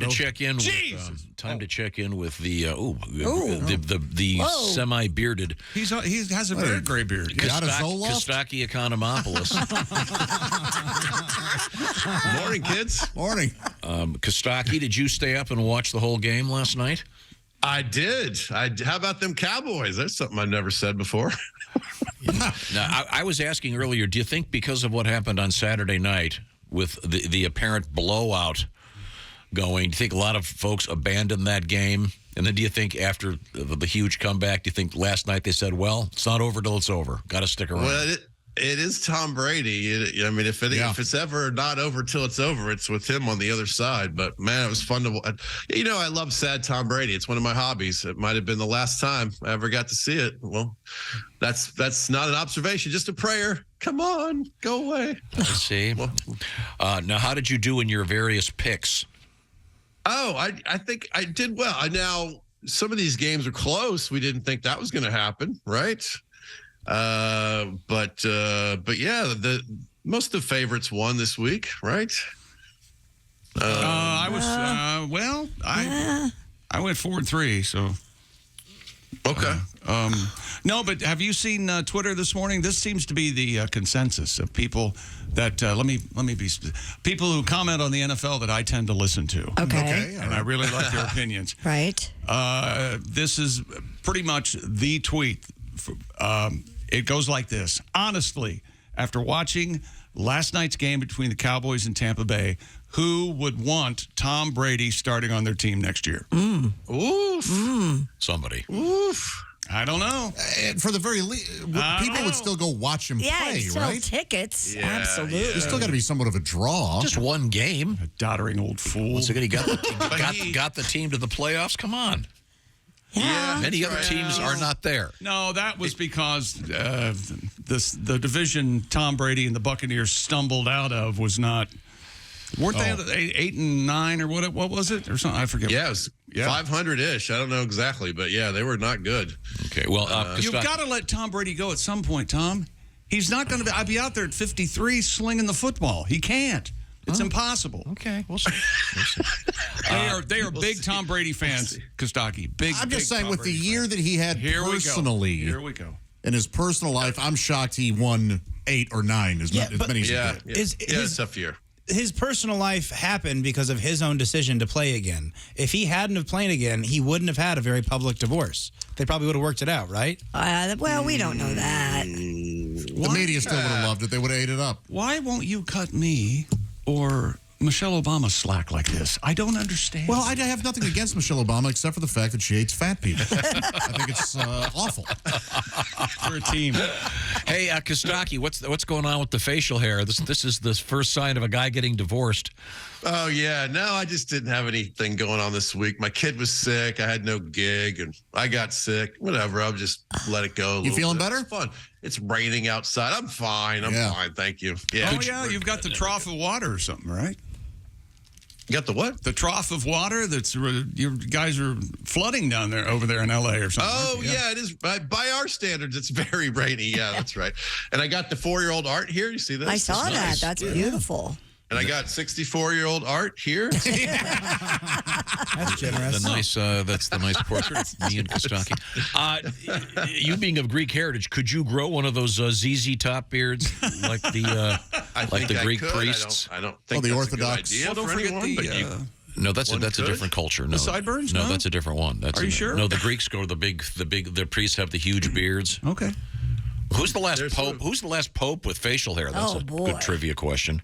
To check in with, time to check in with the semi-bearded. He has a very gray beard. Costaki Economopoulos. Morning, kids. Morning. Costaki, did you stay up and watch the whole game last night? I did. How about them Cowboys? That's something I've never said before. Now, I was asking earlier, do you think because of what happened on Saturday night with the apparent blowout going, do you think a lot of folks abandoned that game? And then do you think after the huge comeback, do you think last night they said, well, it's not over till it's over. Got to stick around. Well, it is Tom Brady. I mean, if it's ever not over till it's over, it's with him on the other side. But, man, it was fun to watch. You know, I love sad Tom Brady. It's one of my hobbies. It might have been the last time I ever got to see it. Well, that's not an observation, just a prayer. Come on, go away. I see. Well, now, how did you do in your various picks? Oh, I think I did well. Now, some of these games are close. We didn't think that was going to happen, right? But yeah, most of the favorites won this week, right? I went 4-3, so okay. No, but have you seen Twitter this morning? This seems to be the consensus of people that let me be people who comment on the NFL that I tend to listen to. Okay. And I really like their opinions. Right. This is pretty much the tweet. It goes like this. Honestly, after watching last night's game between the Cowboys and Tampa Bay, who would want Tom Brady starting on their team next year? Oof. Somebody. Oof. I don't know. For the very least, people would still go watch him play, sell right? tickets. Yeah, Absolutely. There's still got to be somewhat of a draw. Just one game. A doddering old fool. So he got the team to the playoffs. Come on. Yeah. Many other teams are not there. No, that was because the division Tom Brady and the Buccaneers stumbled out of was not. Weren't they 8 and 9 or what was it or something? I forget. Yeah, it was 500-ish. I don't know exactly, but yeah, they were not good. Okay, well, you've got to let Tom Brady go at some point, Tom. He's not going to be. I'd be out there at 53 slinging the football. He can't. It's impossible. Okay, we'll see. They are big Tom Brady fans, Costaki. I'm just saying, Tom with Brady the year fans. that he had personally, Here we go. In his personal life, I'm shocked he won 8 or 9 as many as he did. It's a tough year. His personal life happened because of his own decision to play again. If he hadn't have played again, he wouldn't have had a very public divorce. They probably would have worked it out, right? Well, we don't know that. The media still would have loved it. They would have ate it up. Why won't you cut me or Michelle Obama slack like this? I don't understand. Well, I have nothing against Michelle Obama except for the fact that she hates fat people. I think it's awful. For a team. Hey, Costaki, what's going on with the facial hair? This is the first sign of a guy getting divorced. Oh, yeah. No, I just didn't have anything going on this week. My kid was sick. I had no gig, and I got sick. Whatever. I'll just let it go. You feeling better? It's fun. It's raining outside. I'm fine. I'm fine. Thank you. Yeah. Oh, yeah. You've got the trough of water or something, right? You got the what? The trough of water that's you guys are flooding down there over there in L.A. or something. Oh, yeah, it is. By our standards, it's very rainy. Yeah, that's right. And I got the 4-year-old Art here. You see this? I saw that. Nice. That's beautiful. And I got 64-year-old Art here. That's generous. That's the nice portrait of me and Costaki. You being of Greek heritage, could you grow one of those ZZ top beards like the Greek priests? I don't think the that's Orthodox. a good idea Well, don't for forget anyone, but No, that's a different culture. No, The sideburns? No, No? that's a different one. Are you sure? No, the Greeks go to the priests have the huge beards. Okay. Who's the last There's pope? some- Who's the last pope with facial hair? That's a boy. good trivia question.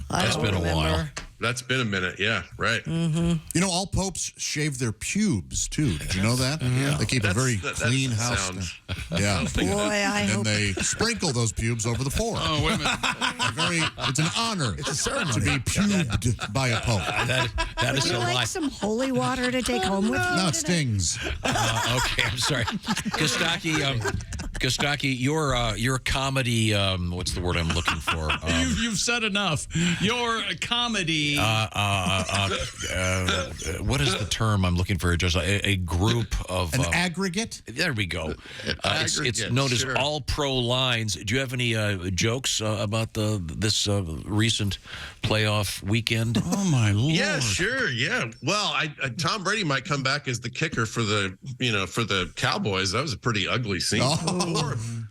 I That's don't been a remember. while. That's been a minute. Yeah, right. You know, all popes shave their pubes, too. Did you know that? Yeah. They keep a very clean house. Sounds, Yeah. Boy, I And hope. then they sprinkle those pubes over the floor. Oh, wait a minute. It's an honor to be pubed by a pope. That is Would you a lie. like some holy water to take home with you? No, it today? stings. Okay, I'm sorry. Kostaki, Costaki, your comedy. What's the word I'm looking for? You've said enough. Your comedy. What is the term I'm looking for? Just a group of An aggregate? There we go. It's Aggregate, known sure. as All Pro Lines. Do you have any jokes about this recent playoff weekend? Oh my Lord. Yeah, sure. Yeah. Well, Tom Brady might come back as the kicker for the Cowboys. That was a pretty ugly scene.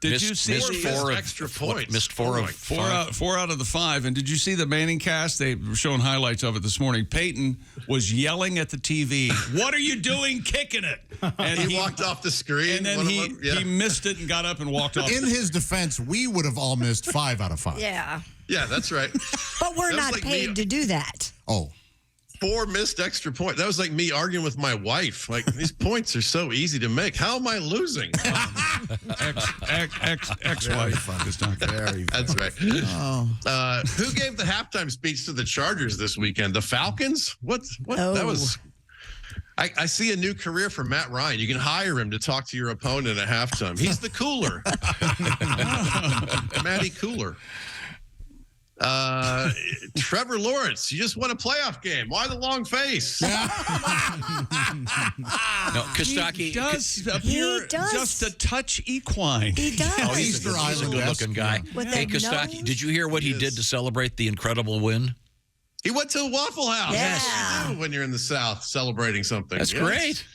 Did you see missed four of extra points? Missed four of five. Four out of the 5. And did you see the Manning cast? They were showing highlights of it this morning. Peyton was yelling at the TV, "What are you doing kicking it?" And he walked off the screen. And then he missed it and got up and walked off. In his defense, we would have all missed 5 out of 5. Yeah. Yeah, that's right. But we're That was not like paid me- to do that. Oh. 4 missed extra points. That was like me arguing with my wife. Like, these points are so easy to make. How am I losing? Ex-wife. That's right. Who gave the halftime speech to the Chargers this weekend? The Falcons? What? Oh. That was. I see a new career for Matt Ryan. You can hire him to talk to your opponent at halftime. He's the cooler. Matty Cooler. Trevor Lawrence, you just won a playoff game. Why the long face? No, Costaki. He does appear does. just a touch equine. He does. Oh, he's Easter a Island good-looking guy. With Hey, that Costaki, nose? did you hear what he did to celebrate the incredible win? He went to a Waffle House. Yeah. That's what you do when you're in the South celebrating something. That's Yes. great.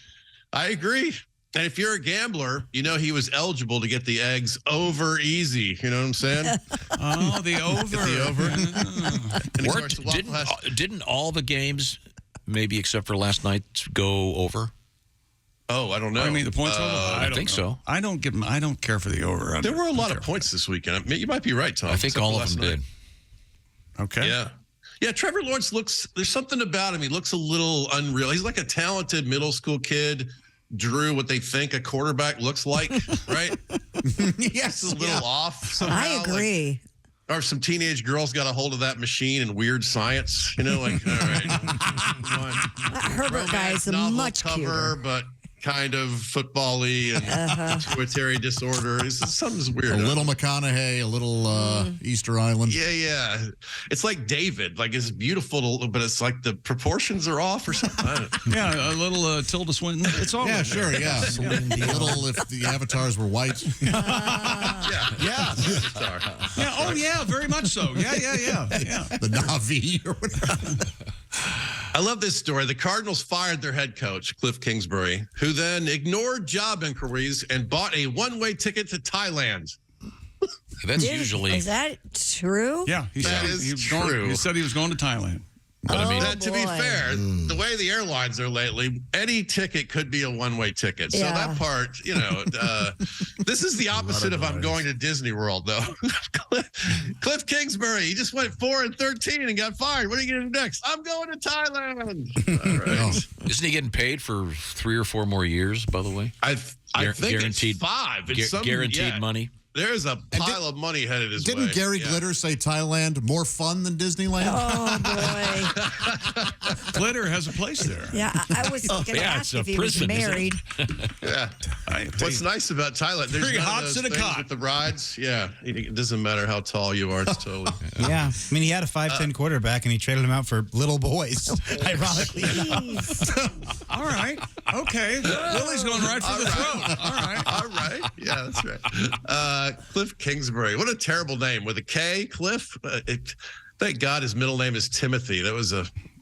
I agree. And if you're a gambler, you know he was eligible to get the eggs over easy. You know what I'm saying? Oh, the over. Get the over. And of course, the Waffle House- Didn't all the games, maybe except for last night, go over? Oh, I don't know. I mean, the points over? I don't think know. so. I don't care for the over. There were a lot of points this weekend. I mean, you might be right, Tom. I think except all for of last them did. night. Okay. Yeah. Yeah, Trevor Lawrence there's something about him. He looks a little unreal. He's like a talented middle school kid, drew what they think a quarterback looks like, right? Yes. It's a little off somehow. I agree. Or some teenage girls got a hold of that machine in weird science, all right. That Herbert guy is Novel much cover, cuter. but kind of football-y and pituitary disorder. Something's weird. A little McConaughey, a little Easter Island. Yeah. It's like David. Like, it's beautiful, but it's like the proportions are off or something. I don't know. Yeah, a little Tilda Swinton. It's all Yeah, in sure, there. yeah. A little if the avatars were white. Yeah. Sorry. Yeah, oh yeah, very much so. Yeah. The Navi or whatever. I love this story. The Cardinals fired their head coach, Cliff Kingsbury, who then ignored job inquiries and bought a one-way ticket to Thailand. That's usually. Is that true? Yeah, he That said is he was going- true. he said he was going to Thailand. But I mean, To be boy. fair, the way the airlines are lately, any ticket could be a one-way ticket. So Yeah. that part, this is the opposite of I'm going to Disney World, though. Cliff Kingsbury, he just went 4-13 and got fired. What are you going to do next? I'm going to Thailand. All right. isn't he getting paid for 3 or 4 more years, by the way? I think Guaranteed- it's 5. It's Guaranteed money? There's a pile of money headed his way. Didn't Gary Yeah. Glitter say Thailand more fun than Disneyland? Oh boy. Glitter has a place there. Yeah, I was going to yeah, ask it's a if he was prison, isn't it? married. Yeah. What's nice about Thailand? There's Pretty none of hots those in a things cot. with the rides. Yeah, it doesn't matter how tall you are. It's totally. Yeah. I mean, he had a 5'10" quarterback, and he traded him out for little boys, ironically. Jeez. All right. Okay. Lily's going right for the throat. All right. All right. Yeah, that's right. Cliff Kingsbury. What a terrible name with a K. Cliff. Thank God his middle name is Timothy. That was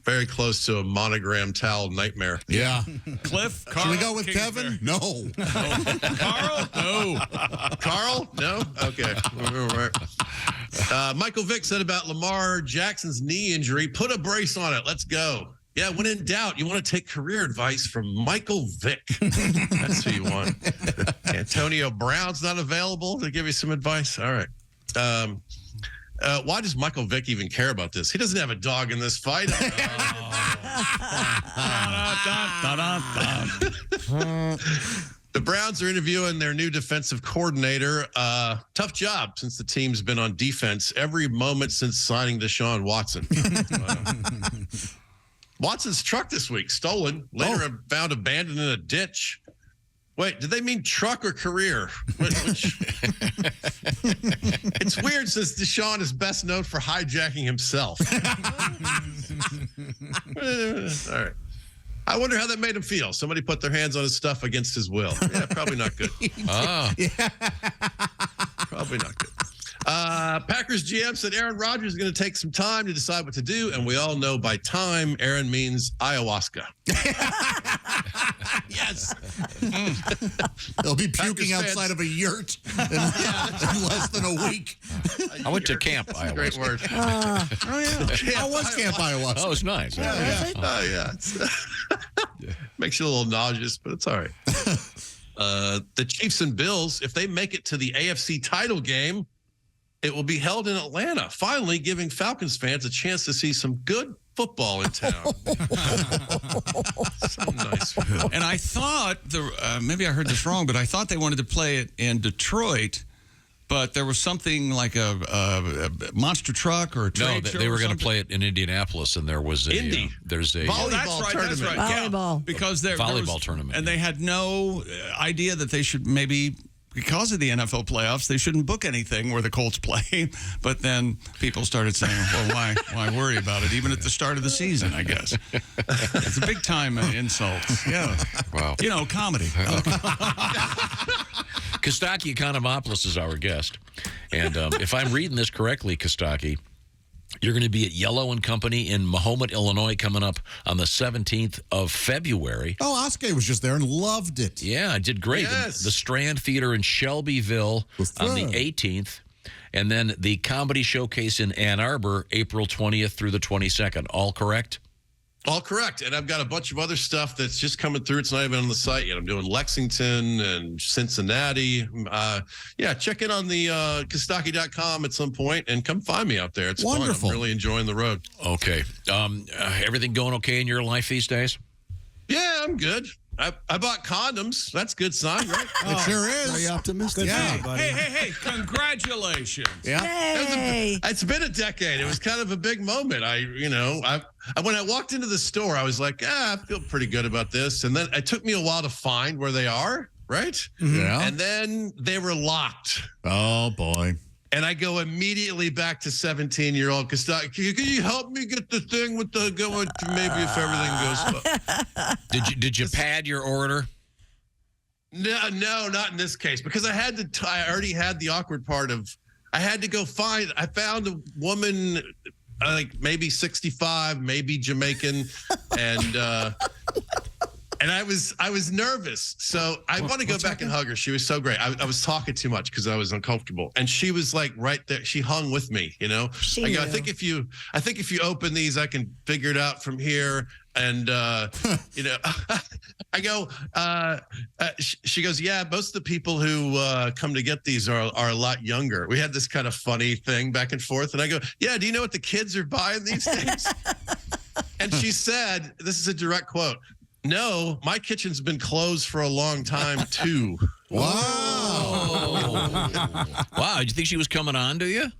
very close to a monogram towel nightmare. Yeah. Cliff, Carl. Should we go with Kingsbury. Kevin? No. Carl? No. Carl? No? Okay. All right. Michael Vick said about Lamar Jackson's knee injury, put a brace on it. Let's go. Yeah, when in doubt, you want to take career advice from Michael Vick. That's who you want. Antonio Brown's not available to give you some advice. All right. Why does Michael Vick even care about this? He doesn't have a dog in this fight. The Browns are interviewing their new defensive coordinator. Tough job since the team's been on defense every moment since signing Deshaun Watson. Watson's truck this week stolen. Later found abandoned in a ditch. Wait, did they mean truck or career? Which... It's weird since Deshaun is best known for hijacking himself. All right. I wonder how that made him feel. Somebody put their hands on his stuff against his will. Yeah, probably not good. Probably not good. Packers GM said Aaron Rodgers is going to take some time to decide what to do, and we all know by time, Aaron means ayahuasca. Yes. They'll be puking outside of a yurt in less than a week. I went to camp ayahuasca. Great word. Oh, yeah. How was Camp Ayahuasca? Oh, it was nice. Oh, yeah. Makes you a little nauseous, but it's all right. The Chiefs and Bills, if they make it to the AFC title game, it will be held in Atlanta, finally giving Falcons fans a chance to see some good football in town. So nice. And I thought, maybe I heard this wrong, but I thought they wanted to play it in Detroit, but there was something like a monster truck or a trade show. They were going to play it in Indianapolis, and there was a there's a volleyball That's right. Volleyball. Yeah, because there volleyball was, tournament, and they had no idea that they should maybe. Because of the NFL playoffs, they shouldn't book anything where the Colts play. But then people started saying, well, why worry about it? Even at the start of the season, I guess. It's a big time insult. Yeah. Wow. You know, comedy. Costaki Economopoulos is our guest. And if I'm reading this correctly, Costaki, you're going to be at Yellow & Company in Mahomet, Illinois, coming up on the 17th of February. Oh, Oskar was just there and loved it. Yeah, I did great. Yes. The Strand Theater in Shelbyville on the 18th. And then the Comedy Showcase in Ann Arbor, April 20th through the 22nd. All correct? All correct. And I've got a bunch of other stuff that's just coming through. It's not even on the site yet. I'm doing Lexington and Cincinnati. Check in on the Costaki.com at some point and come find me out there. It's wonderful. Fun. I'm really enjoying the road. Okay. Everything going okay in your life these days? Yeah, I'm good. I bought condoms. That's a good sign, right? It sure is. Very optimistic. Yeah. Hey, congratulations. Yeah. Hey. It's been a decade. It was kind of a big moment. When I walked into the store, I was like, I feel pretty good about this. And then it took me a while to find where they are, right? Yeah. And then they were locked. Oh, boy. And I go immediately back to 17-year-old Costaki. Can you help me get the thing with the going to maybe if everything goes well? Did you pad your order? No, not in this case because I had to. I already had the awkward part of. I had to go find. I found a woman, like maybe 65, maybe Jamaican, and. And I was nervous, so I want to go back and hug her. She was so great. I was talking too much because I was uncomfortable, and she was like right there. She hung with me, you know. I go. I think if you open these, I can figure it out from here. And you know, I go. She goes, yeah. Most of the people who come to get these are a lot younger. We had this kind of funny thing back and forth, and I go, yeah. Do you know what the kids are buying these days? And she said, this is a direct quote. No, my kitchen's been closed for a long time, too. Wow. Wow. Did you think she was coming on to you?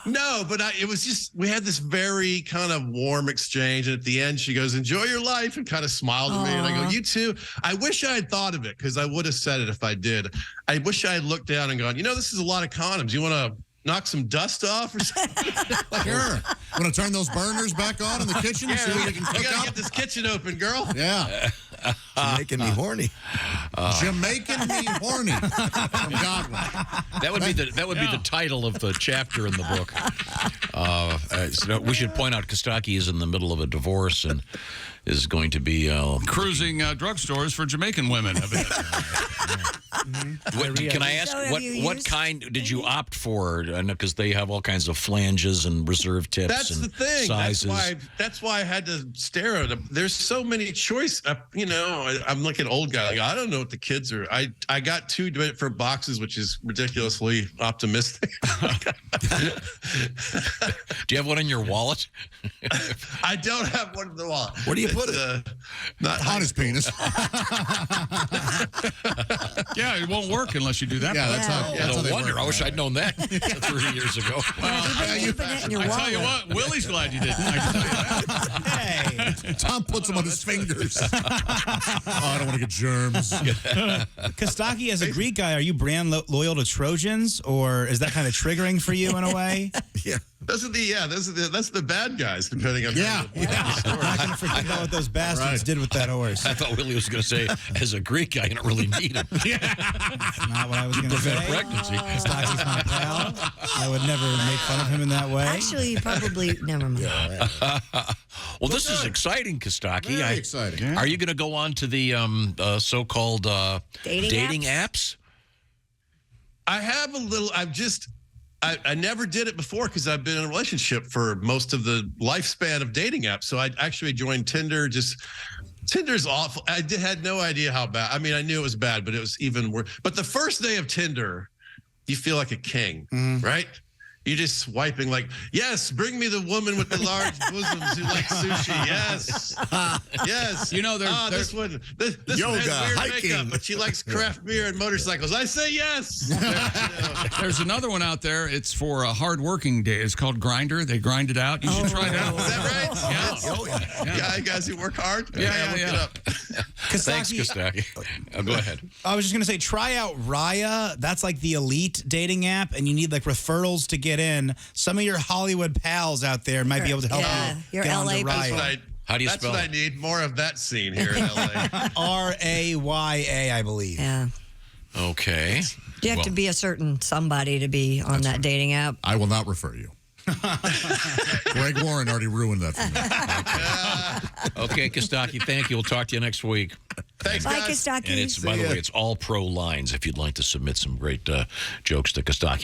No, but it was just, we had this very kind of warm exchange. And at the end, she goes, enjoy your life, and kind of smiled at me. And I go, you too. I wish I had thought of it because I would have said it if I did. I wish I had looked down and gone, this is a lot of condoms. You want to knock some dust off or something? Sure. Want to turn those burners back on in the kitchen and see what we can I cook got to up? get this kitchen open, girl. Yeah. You're making me horny. Jamaican me horny from Godwin. That would be the title of the chapter in the book. So we should point out Costaki is in the middle of a divorce and is going to be Cruising drugstores for Jamaican women. Can I ask what kind did you opt for? Because they have all kinds of flanges and reserve tips. That's and the thing. Sizes. That's why I had to stare at them. There's so many choice. I'm like an old guy. Like, I don't know what the kids are. I got 2 different boxes, which is ridiculously optimistic. Do you have one in your wallet? I don't have one in the wallet. Where do you put it? Not On his penis. Yeah. Yeah, it won't work unless you do that. Yeah, that's how. That's how No they wonder. work. I wish I'd known that 3 years ago. You've been keeping it in your I wallet. tell you what, Willie's glad you didn't. I can tell you that. Hey, Tom puts them on his fingers. Oh, I don't want to get germs. Kostaki, as a Greek guy, are you brand loyal to Trojans, or is that kind of triggering for you in a way? Yeah. Those are that's the bad guys, depending on Yeah. I'm not going to forget about what those bastards Right. did with that horse. I thought Willie was going to say, as a Greek guy, you don't really need him. Not what I was going to say. Prevent pregnancy. Kostaki's my pal. I would never make fun of him in that way. Actually, probably never mind. Well, this is exciting, Costaki. Very exciting. Are you going to go on to the so-called Dating apps? I have a little. I never did it before because I've been in a relationship for most of the lifespan of dating apps. So I actually joined Tinder. Tinder's awful. I had no idea how bad. I mean, I knew it was bad, but it was even worse. But the first day of Tinder, you feel like a king, right? You're just swiping like, yes, bring me the woman with the large bosoms who likes sushi. Yes. Yes. You know, there's this one, this Yoga, one has weird hiking. makeup, but she likes craft beer and motorcycles. I say yes. There's another one out there. It's for a hard-working day. It's called Grinder. They grind it out. You should try it out. Is that right? Yeah. Oh, yeah. Guys who work hard? Yeah, Okay, I'll yeah, look yeah. it up. Thanks, Kostaki. Go ahead. I was just going to say, try out Raya. That's like the elite dating app, and you need like referrals to get in. Some of your Hollywood pals out there might be able to help you your get onto LA Raya. How do you That's spell what it? I need. More of that scene here in LA. Raya, I believe. Yeah. Okay. You have to be a certain somebody to be on that dating app. I will not refer you. Greg Warren already ruined that for me. Okay, Kostaki, thank you. We'll talk to you next week. Thanks, Bye, guys. Kostaki. And it's, by the way, it's all pro lines if you'd like to submit some great jokes to Kostaki.